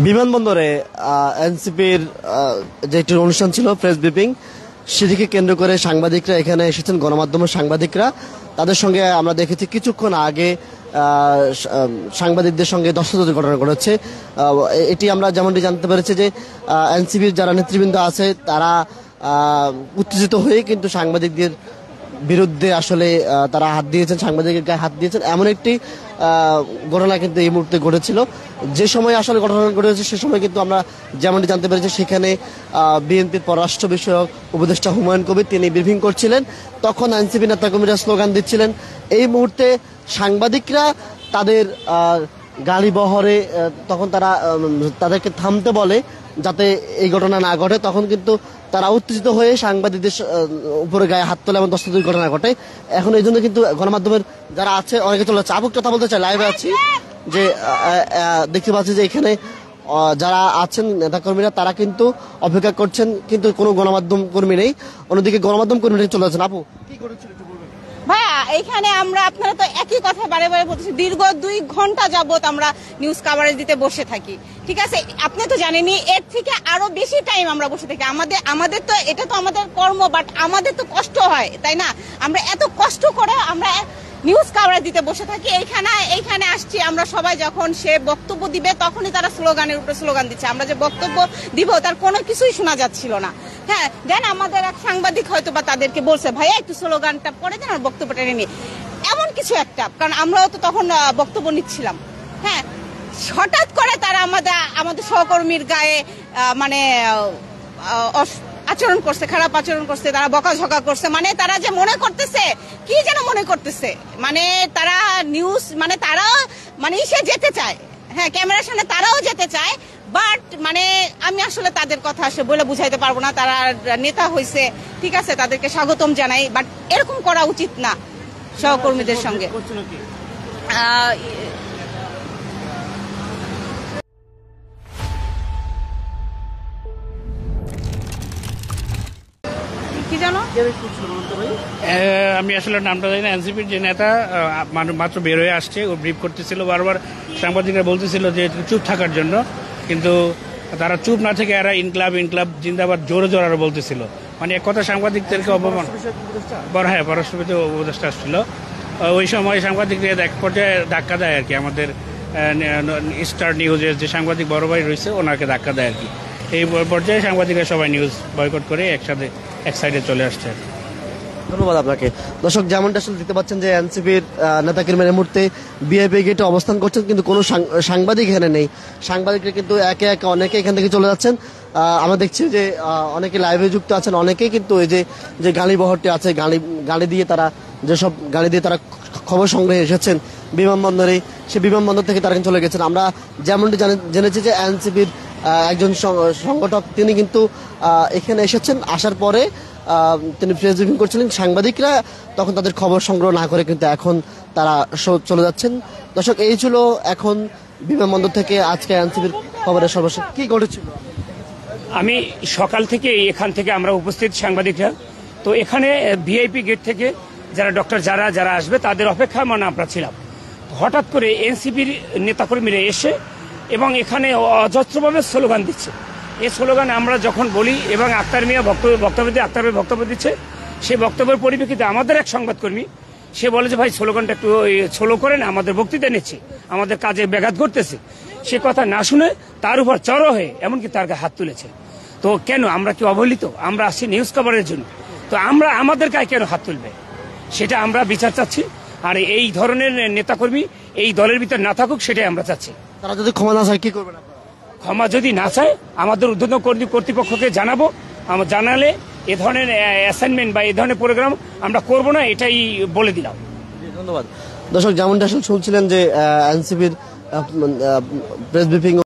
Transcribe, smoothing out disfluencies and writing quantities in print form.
বিমানবন্দরে এনসিপির যে একটি অনুষ্ঠান ছিল প্রেস ব্রিফিং, সেটিকে কেন্দ্র করে সাংবাদিকরা এখানে এসেছেন। গণমাধ্যমের সাংবাদিকরা, তাদের সঙ্গে আমরা দেখেছি কিছুক্ষণ আগে সাংবাদিকদের সঙ্গে ধস্তাধস্তির ঘটনা ঘটেছে। এটি আমরা যেমনটি জানতে পেরেছি যে এনসিপির যারা নেতৃবৃন্দ আছে তারা উত্তেজিত হয়ে কিন্তু সাংবাদিকদের বিরুদ্ধে আসলে তারা হাত দিয়েছেন, সাংবাদিকের গায়ে হাত দিয়েছেন, এমন একটি ঘটনা কিন্তু এই মুহূর্তে ঘটেছিল। যে সময় আসলে ঘটনা ঘটেছে সে সময় কিন্তু আমরা যেমনটি জানতে পেরেছি সেখানে বিএনপির পররাষ্ট্র বিষয়ক উপদেষ্টা হুমায়ুন কবির তিনি ব্রিফিং করছিলেন। তখন এনসিপি নেতাকর্মীরা স্লোগান দিচ্ছিলেন। এই মুহূর্তে সাংবাদিকরা তাদের গাড়ি বহরে তখন তাদেরকে থামতে বলে যাতে এই ঘটনা না ঘটে। তখন কিন্তু তারা উত্তেজিত হয়ে সাংবাদিকদের উপরে গায়ে হাত তোলে এবং ধস্তাধস্তির ঘটনা ঘটে। এখন এই জন্য কিন্তু গণমাধ্যমের যারা আছে অনেকে চলে যাচ্ছে। আবুক কথা বলতে চাই, লাইভে আছি যে দেখতে পাচ্ছি যে এখানে যারা আছেন নেতাকর্মীরা তারা কিন্তু অপেক্ষা করছেন, কিন্তু কোনো গণমাধ্যম কর্মী নেই। অন্যদিকে গণমাধ্যম কর্মীরা চলে যাচ্ছেন। আপু কি করেছিল ভাইয়া? এখানে আমরা আপনারা তো একই কথা বারে বারে বলতেছি, দীর্ঘ 2 ঘন্টা যাবত আমরা নিউজ কাভারেজ দিতে বসে থাকি, ঠিক আছে? আপনি তো জানেনই, এর থেকে আরো বেশি টাইম আমরা বসে থাকি। আমাদের তো এটা তো আমাদের কর্ম, বাট আমাদের তো কষ্ট হয়, তাই না? আমরা এত কষ্ট করে আমরা নিউজ কাভারেজ দিতে বসে থাকি। এইখানে আসছি আমরা সবাই, যখন সে বক্তব্য দিবে তখনই তারা স্লোগানের উপরে স্লোগান দিচ্ছে। আমরা যে বক্তব্য দিব তার কোনো কিছুই শোনা যাচ্ছিল না। হ্যাঁ, দেন আমাদের এক সাংবাদিক হয়তো বা তাদেরকে বলছে, ভাইয়া একটু স্লোগানটা পড়ে দেন, আর বক্তব্যটা নিয়ে এমন কিছু একটা, কারণ আমরাও তো তখন বক্তব্য নিচ্ছিলাম। হ্যাঁ, হঠাৎ করে তারা আমাদের সহকর্মীর গায়ে মানে আচরণ করছে, খারাপ আচরণ করছে, তারা বকাঝকা করছে। মানে তারা যে মনে করতেছে, কি যেন মনে করতেছে, মানে তারা নিউজ মানে তারাও মানে ইসে যেতে চায়, হ্যাঁ ক্যামেরার সামনে তারাও যেতে চায়, বাট মানে আমি আসলে তাদের কথা আসলে বলে বুঝাইতে পারবো না। তারা নেতা হয়েছে, ঠিক আছে, তাদেরকে স্বাগতম জানাই, বাট এরকম করা উচিত না সহকর্মীদের সঙ্গে। আমি আসলে নামটা জানি না। এনসিপির যে নেতা মাত্র বের হয়ে আসছে, ও ব্রিফ করতেছিল, বারবার সাংবাদিকরা বলতেছিল যে চুপ থাকার জন্য, কিন্তু তারা চুপ না থেকে এরা ইনকলাব জিন্দাবাদ জোরে জোরে আরো বলতেছিল। মানে এক কথা সাংবাদিকদেরকে অপমান। হ্যাঁ, পররাষ্ট্রমন্ত্রী উপদেষ্টা আসছিল। ওই সময় সাংবাদিকদের এক পর্যায়ে ধাক্কা দেয় আর কি, আমাদের স্টার নিউজের যে সাংবাদিক বড় ভাই রয়েছে ওনাকে ধাক্কা দেয় আর কি। এই পর্যায়ে সাংবাদিকরা সবাই নিউজ বয়কট করে একসাথে এক সাইডে চলে আসছে। ধন্যবাদ আপনাকে। দর্শক, যেমনটা আসলে দেখতে পাচ্ছেন যে এনসিপির নেতাকর্মীরা এই মুহূর্তে বিআইপি গেটে অবস্থান করছেন, কিন্তু কোনো সাংবাদিক এখানে নেই। সাংবাদিকরা কিন্তু একে একে অনেকে এখান থেকে চলে যাচ্ছেন। আমরা দেখছি যে অনেকে লাইভে যুক্ত আছেন, অনেকেই কিন্তু এই যে গাড়ি বহরটি আছে, গাড়ি দিয়ে তারা খবর সংগ্রহে এসেছেন বিমানবন্দরে, সে বিমানবন্দর থেকে তারা চলে গেছেন। আমরা যেমনটি জেনেছি যে এনসিপির একজন সংগঠক তিনি কিন্তু এখানে এসেছেন, আসার পরে তিনি প্রেস ব্রিফিং করছিলেন। সাংবাদিকরা তখন তাদের খবর সংগ্রহ না করে কিন্তু এখন তারা চলে যাচ্ছেন। দর্শক, এই ছিল এখন বিমানবন্দর থেকে আজকে এনসিপির খবরের সর্বশেষ। কি ঘটেছিল? আমি সকাল থেকে এখান থেকে আমরা উপস্থিত সাংবাদিকরা, তো এখানে ভিআইপি গেট থেকে যারা ডক্টর যারা আসবে তাদের অপেক্ষা মানে আমরা ছিলাম। হঠাৎ করে এনসিপির নেতাকর্মীরা এসে এবং এখানে অজস্রভাবে স্লোগান দিচ্ছে। এই স্লোগান আমরা যখন বলি এবং আক্তার মিয়া বক্তব্য দিচ্ছে, সেই বক্তব্যের পরিপ্রেক্ষিতে আমাদের এক সংবাদকর্মী সে বলে যে ভাই স্লোগানটা একটু স্লো করেন, আমাদের বক্তৃতা নিচ্ছে, আমাদের কাজে ব্যাঘাত ঘটতেছে। সে কথা না শুনে তার উপর চড়ো হয়ে এমনকি তার গায়ে হাত তুলেছে। তো কেন? আমরা কি অবহেলিত? আমরা আসছি নিউজ কভারের জন্য, তো আমাদের গায়ে কেন হাত তুলবে? সেটা আমরা বিচার চাচ্ছি। আর এই ধরনের নেতাকর্মী এই দলের ভিতর না থাকুক, সেটাই আমরা চাচ্ছি। তারা যদি ক্ষমা না চায় কি করবেন? ক্ষমা যদি না চায় আমাদের ঊর্ধ্বতন কর্তৃপক্ষকে জানাবো। আমরা জানালে এ ধরনের অ্যাসাইনমেন্ট বা এই ধরনের প্রোগ্রাম আমরা করব না, এটাই বলে দিলাম। ধন্যবাদ। দর্শক, যেমনটা আসলে শুনছিলেন যে এনসিপির প্রেস ব্রিফিং